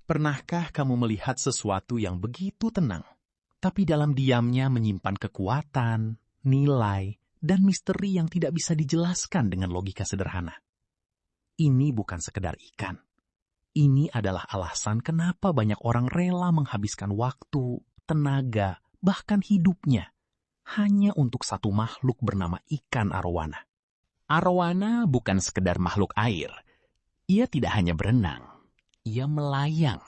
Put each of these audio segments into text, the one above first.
Pernahkah kamu melihat sesuatu yang begitu tenang, tapi dalam diamnya menyimpan kekuatan, nilai, dan misteri yang tidak bisa dijelaskan dengan logika sederhana? Ini bukan sekedar ikan. Ini adalah alasan kenapa banyak orang rela menghabiskan waktu, tenaga, bahkan hidupnya hanya untuk satu makhluk bernama ikan arowana. Arowana bukan sekedar makhluk air. Ia tidak hanya berenang, ia melayang.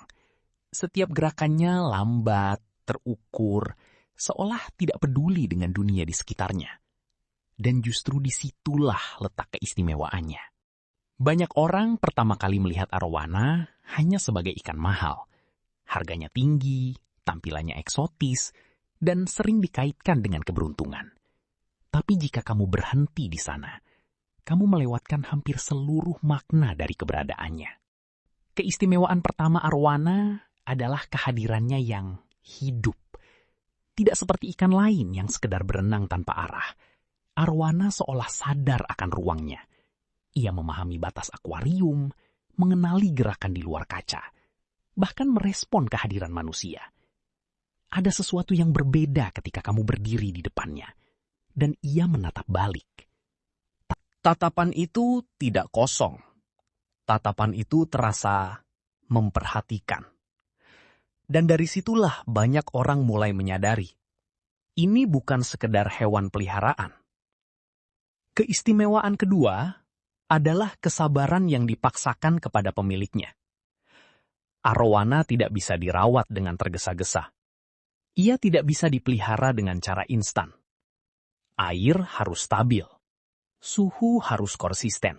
Setiap gerakannya lambat, terukur, seolah tidak peduli dengan dunia di sekitarnya. Dan justru disitulah letak keistimewaannya. Banyak orang pertama kali melihat arowana hanya sebagai ikan mahal. Harganya tinggi, tampilannya eksotis, dan sering dikaitkan dengan keberuntungan. Tapi jika kamu berhenti di sana, kamu melewatkan hampir seluruh makna dari keberadaannya. Keistimewaan pertama arowana adalah kehadirannya yang hidup. Tidak seperti ikan lain yang sekedar berenang tanpa arah. Arowana seolah sadar akan ruangnya. Ia memahami batas akuarium, mengenali gerakan di luar kaca, bahkan merespon kehadiran manusia. Ada sesuatu yang berbeda ketika kamu berdiri di depannya, dan ia menatap balik. Tatapan itu tidak kosong. Tatapan itu terasa memperhatikan. Dan dari situlah banyak orang mulai menyadari, ini bukan sekedar hewan peliharaan. Keistimewaan kedua adalah kesabaran yang dipaksakan kepada pemiliknya. Arowana tidak bisa dirawat dengan tergesa-gesa. Ia tidak bisa dipelihara dengan cara instan. Air harus stabil. Suhu harus konsisten.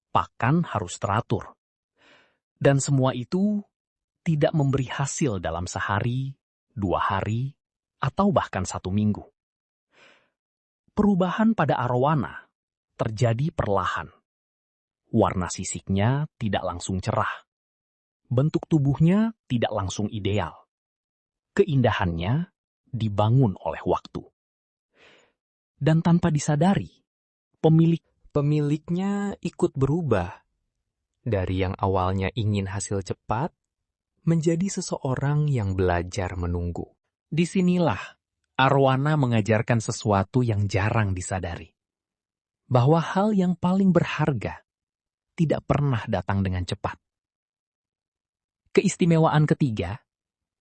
Pakan harus teratur. Dan semua itu tidak memberi hasil dalam sehari, 2 hari, atau bahkan 1 minggu. Perubahan pada arowana terjadi perlahan. Warna sisiknya tidak langsung cerah. Bentuk tubuhnya tidak langsung ideal. Keindahannya dibangun oleh waktu. Dan tanpa disadari, pemiliknya ikut berubah. Dari yang awalnya ingin hasil cepat, menjadi seseorang yang belajar menunggu. Disinilah arowana mengajarkan sesuatu yang jarang disadari. Bahwa hal yang paling berharga tidak pernah datang dengan cepat. Keistimewaan ketiga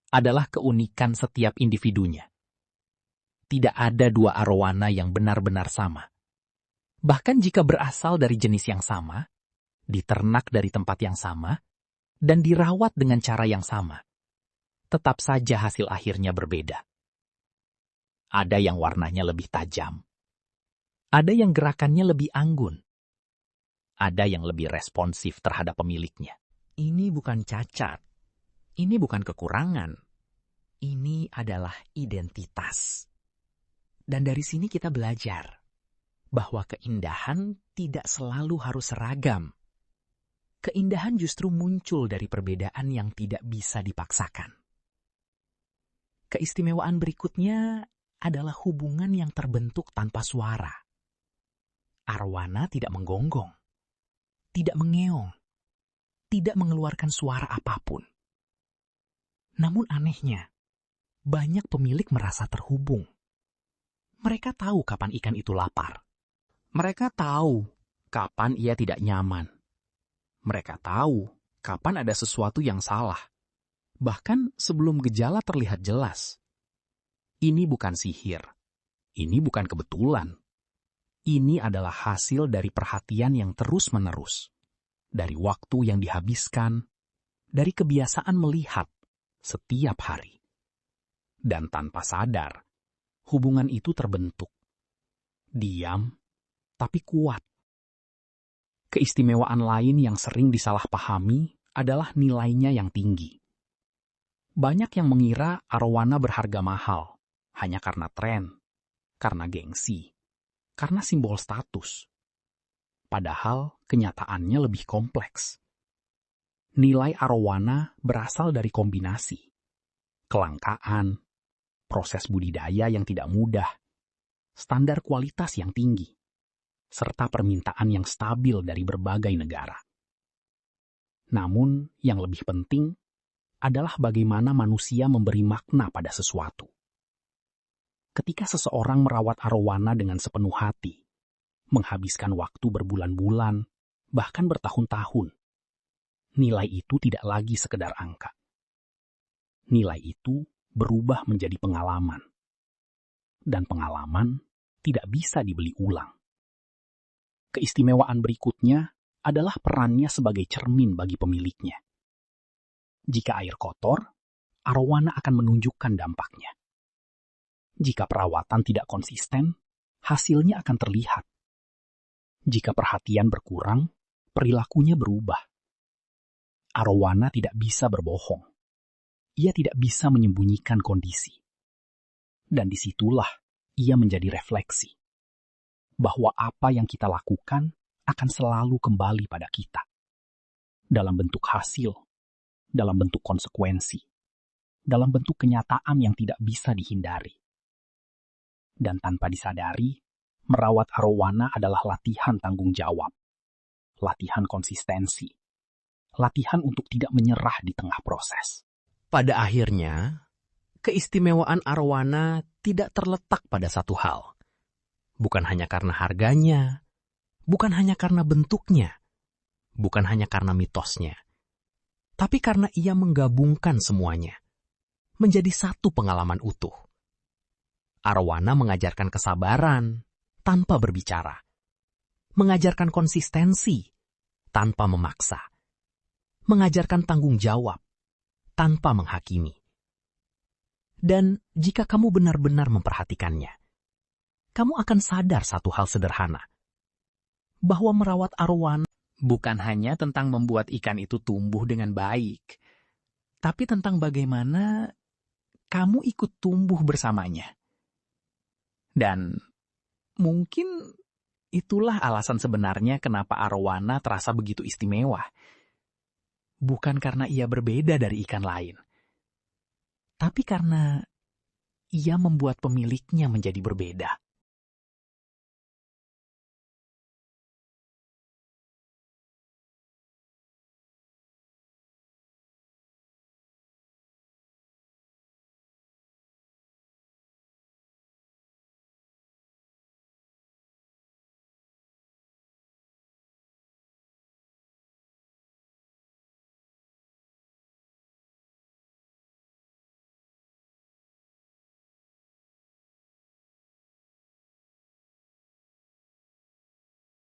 adalah keunikan setiap individunya. Tidak ada 2 arowana yang benar-benar sama. Bahkan jika berasal dari jenis yang sama, diternak dari tempat yang sama, dan dirawat dengan cara yang sama, tetap saja hasil akhirnya berbeda. Ada yang warnanya lebih tajam. Ada yang gerakannya lebih anggun. Ada yang lebih responsif terhadap pemiliknya. Ini bukan cacat. Ini bukan kekurangan. Ini adalah identitas. Dan dari sini kita belajar bahwa keindahan tidak selalu harus seragam. Keindahan justru muncul dari perbedaan yang tidak bisa dipaksakan. Keistimewaan berikutnya adalah hubungan yang terbentuk tanpa suara. Arowana tidak menggonggong, tidak mengeong, tidak mengeluarkan suara apapun. Namun anehnya, banyak pemilik merasa terhubung. Mereka tahu kapan ikan itu lapar. Mereka tahu kapan ia tidak nyaman. Mereka tahu kapan ada sesuatu yang salah. Bahkan sebelum gejala terlihat jelas. Ini bukan sihir. Ini bukan kebetulan. Ini adalah hasil dari perhatian yang terus-menerus. Dari waktu yang dihabiskan. Dari kebiasaan melihat setiap hari. Dan tanpa sadar, hubungan itu terbentuk. Diam, tapi kuat. Keistimewaan lain yang sering disalahpahami adalah nilainya yang tinggi. Banyak yang mengira arowana berharga mahal hanya karena tren, karena gengsi, karena simbol status. Padahal kenyataannya lebih kompleks. Nilai arowana berasal dari kombinasi kelangkaan, proses budidaya yang tidak mudah, standar kualitas yang tinggi, serta permintaan yang stabil dari berbagai negara. Namun, yang lebih penting, adalah bagaimana manusia memberi makna pada sesuatu. Ketika seseorang merawat arowana dengan sepenuh hati, menghabiskan waktu berbulan-bulan, bahkan bertahun-tahun, nilai itu tidak lagi sekedar angka. Nilai itu berubah menjadi pengalaman. Dan pengalaman tidak bisa dibeli ulang. Keistimewaan berikutnya adalah perannya sebagai cermin bagi pemiliknya. Jika air kotor, arowana akan menunjukkan dampaknya. Jika perawatan tidak konsisten, hasilnya akan terlihat. Jika perhatian berkurang, perilakunya berubah. Arowana tidak bisa berbohong. Ia tidak bisa menyembunyikan kondisi. Dan disitulah ia menjadi refleksi. Bahwa apa yang kita lakukan akan selalu kembali pada kita. Dalam bentuk hasil, dalam bentuk konsekuensi, dalam bentuk kenyataan yang tidak bisa dihindari. Dan tanpa disadari, merawat arowana adalah latihan tanggung jawab, latihan konsistensi, latihan untuk tidak menyerah di tengah proses. Pada akhirnya, keistimewaan arowana tidak terletak pada satu hal. Bukan hanya karena harganya, bukan hanya karena bentuknya, bukan hanya karena mitosnya, tapi karena ia menggabungkan semuanya, menjadi satu pengalaman utuh. Arowana mengajarkan kesabaran tanpa berbicara, mengajarkan konsistensi tanpa memaksa, mengajarkan tanggung jawab tanpa menghakimi. Dan jika kamu benar-benar memperhatikannya, kamu akan sadar satu hal sederhana, bahwa merawat arowana Bukan hanya tentang membuat ikan itu tumbuh dengan baik, tapi tentang bagaimana kamu ikut tumbuh bersamanya. Dan mungkin itulah alasan sebenarnya kenapa arowana terasa begitu istimewa. Bukan karena ia berbeda dari ikan lain, tapi karena ia membuat pemiliknya menjadi berbeda.